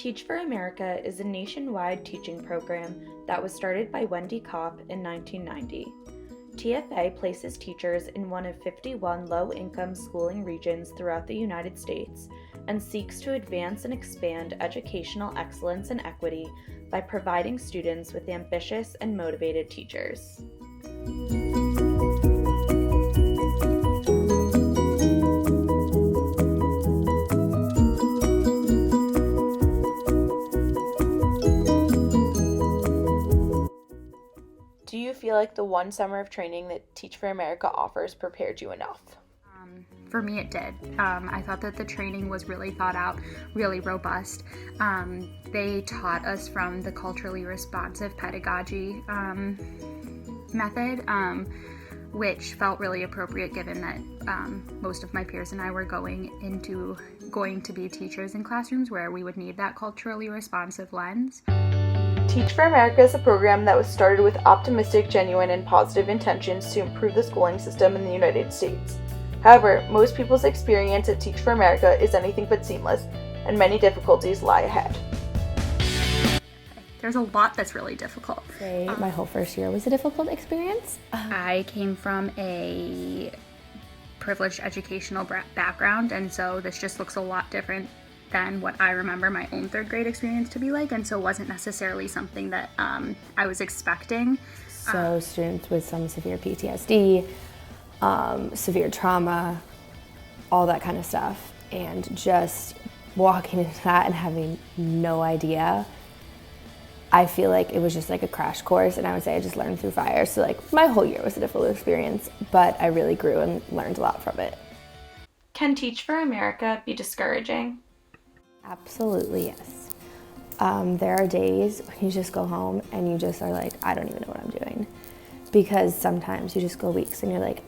Teach for America is a nationwide teaching program that was started by Wendy Kopp in 1990. TFA places teachers in one of 51 low-income schooling regions throughout the United States and seeks to advance and expand educational excellence and equity by providing students with ambitious and motivated teachers. Do you feel like the one summer of training that Teach for America offers prepared you enough? For me, it did. I thought that the training was really thought out, really robust. They taught us from the culturally responsive pedagogy method, which felt really appropriate given that most of my peers and I were going to be teachers in classrooms where we would need that culturally responsive lens. Teach for America is a program that was started with optimistic, genuine, and positive intentions to improve the schooling system in the United States. However, most people's experience at Teach for America is anything but seamless, and many difficulties lie ahead. There's a lot that's really difficult. My whole first year was a difficult experience. I came from a privileged educational background, and so this just looks a lot different than what I remember my own third grade experience to be like, and so it wasn't necessarily something that I was expecting. So students with some severe PTSD, severe trauma, all that kind of stuff, and just walking into that and having no idea, I feel like it was just like a crash course, and I would say I just learned through fire. So like my whole year was a difficult experience, but I really grew and learned a lot from it. Can Teach for America be discouraging? Absolutely, yes. There are days when you just go home and you just are like, I don't even know what I'm doing. Because sometimes you just go weeks and you're like,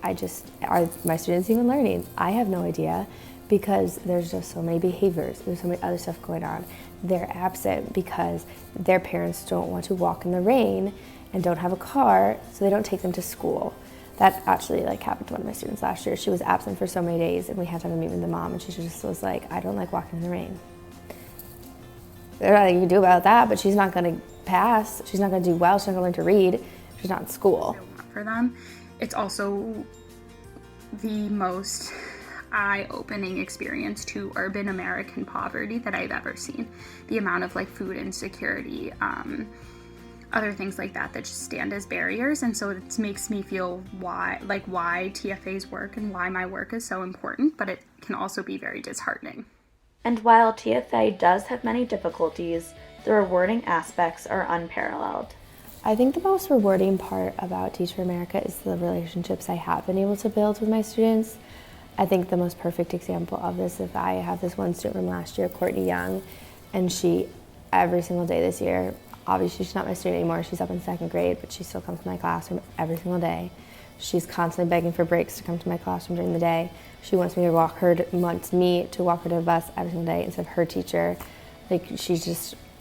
are my students even learning? I have no idea, because there's just so many behaviors, there's so many other stuff going on. They're absent because their parents don't want to walk in the rain and don't have a car, so they don't take them to school. That actually happened to one of my students last year. She was absent for so many days and we had to have a meet with the mom, and she just was like, I don't like walking in the rain. There's nothing you can do about that, but she's not gonna pass, she's not gonna do well, she's not gonna learn to read, she's not in school. For them, it's also the most eye-opening experience to urban American poverty that I've ever seen. The amount of food insecurity, other things like that just stand as barriers, and so it makes me feel why TFA's work and why my work is so important, but it can also be very disheartening. And while TFA does have many difficulties, the rewarding aspects are unparalleled. I think the most rewarding part about Teach for America is the relationships I have been able to build with my students. I think the most perfect example of this, if I have this one student from last year, Courtney Young, and she, every single day this year, obviously she's not my student anymore, she's up in second grade, but she still comes to my classroom every single day. She's constantly begging for breaks to come to my classroom during the day. She wants me to walk her to the bus every single day instead of her teacher.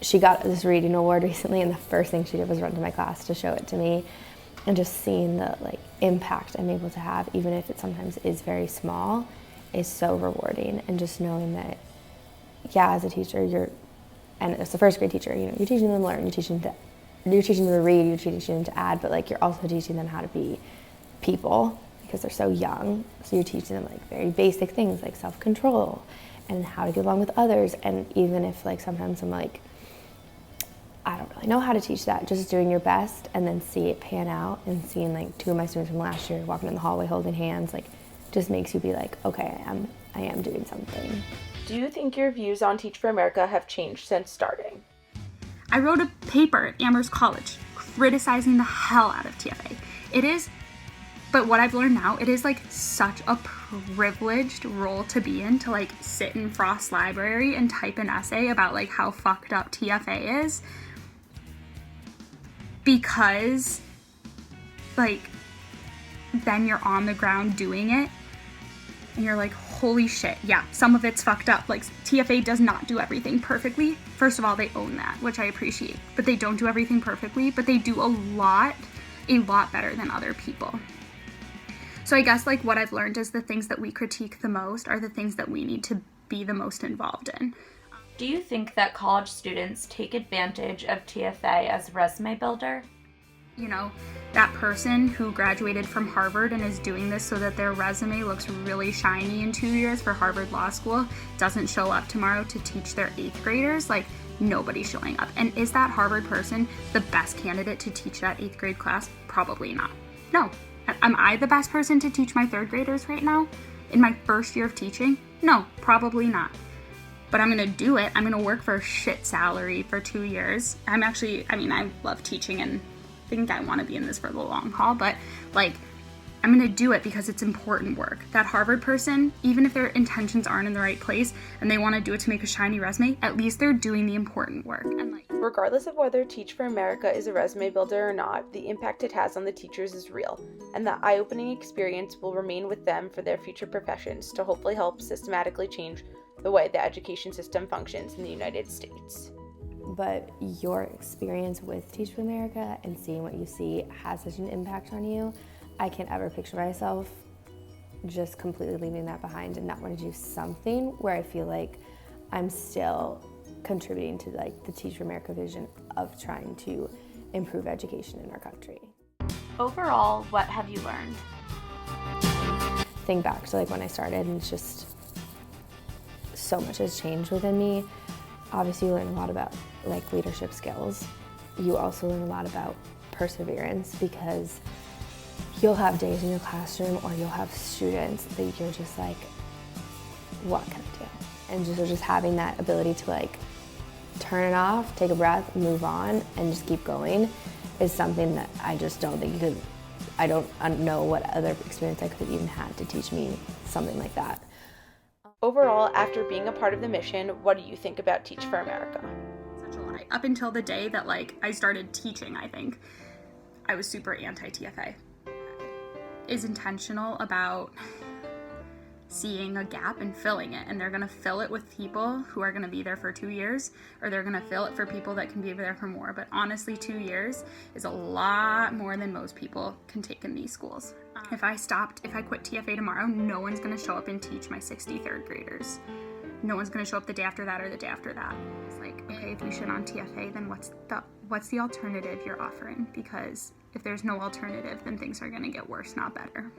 She got this reading award recently, and the first thing she did was run to my class to show it to me. And just seeing the impact I'm able to have, even if it sometimes is very small, is so rewarding. And just knowing that, as a teacher, and as a first grade teacher, you're teaching them to learn, you're teaching them to read, you're teaching them to add, but you're also teaching them how to be people, because they're so young. So you're teaching them very basic things like self-control and how to get along with others. And even if sometimes I'm I don't really know how to teach that, just doing your best and then see it pan out, and seeing two of my students from last year walking in the hallway holding hands, just makes you be okay, I am doing something. Do you think your views on Teach for America have changed since starting? I wrote a paper at Amherst College criticizing the hell out of TFA. But what I've learned now, it is such a privileged role to be in, to sit in Frost Library and type an essay about how fucked up TFA is, because then you're on the ground doing it and you're holy shit, yeah, some of it's fucked up. TFA does not do everything perfectly. First of all, they own that, which I appreciate, but they don't do everything perfectly, but they do a lot better than other people. So I guess what I've learned is the things that we critique the most are the things that we need to be the most involved in. Do you think that college students take advantage of TFA as a resume builder? You know, that person who graduated from Harvard and is doing this so that their resume looks really shiny in 2 years for Harvard Law School doesn't show up tomorrow to teach their 8th graders. Like, nobody's showing up. And is that Harvard person the best candidate to teach that 8th grade class? Probably not. No. Am I the best person to teach my 3rd graders right now? In my first year of teaching? No, probably not. But I'm gonna do it. I'm gonna work for a shit salary for 2 years. I love teaching and think I want to be in this for the long haul, but like, I'm gonna do it because it's important work. That Harvard person, even if their intentions aren't in the right place and they want to do it to make a shiny resume, at least they're doing the important work. And like, regardless of whether Teach for America is a resume builder or not, the impact it has on the teachers is real, and the eye-opening experience will remain with them for their future professions to hopefully help systematically change the way the education system functions in the United States. But your experience with Teach for America and seeing what you see has such an impact on you. I can't ever picture myself just completely leaving that behind and not want to do something where I feel like I'm still contributing to like the Teach for America vision of trying to improve education in our country. Overall, what have you learned? Think back to like when I started, and it's just so much has changed within me. Obviously, you learn a lot about like leadership skills. You also learn a lot about perseverance, because you'll have days in your classroom or you'll have students that you're just like, what can I do? And just having that ability to like turn it off, take a breath, move on, and just keep going is something that I just don't think you could, I don't know what other experience I could have even had to teach me something like that. Overall, after being a part of the mission, what do you think about Teach for America? such a lie. Up until the day that like I started teaching, I think I was super anti-TFA. Is intentional about seeing a gap and filling it, and they're gonna fill it with people who are gonna be there for 2 years, or they're gonna fill it for people that can be there for more. But honestly, 2 years is a lot more than most people can take in these schools. If I quit TFA tomorrow, no one's gonna show up and teach my 63rd graders. No one's gonna show up the day after that or the day after that. It's like, okay, if you shit on TFA, then what's the alternative you're offering? Because if there's no alternative, then things are gonna get worse, not better.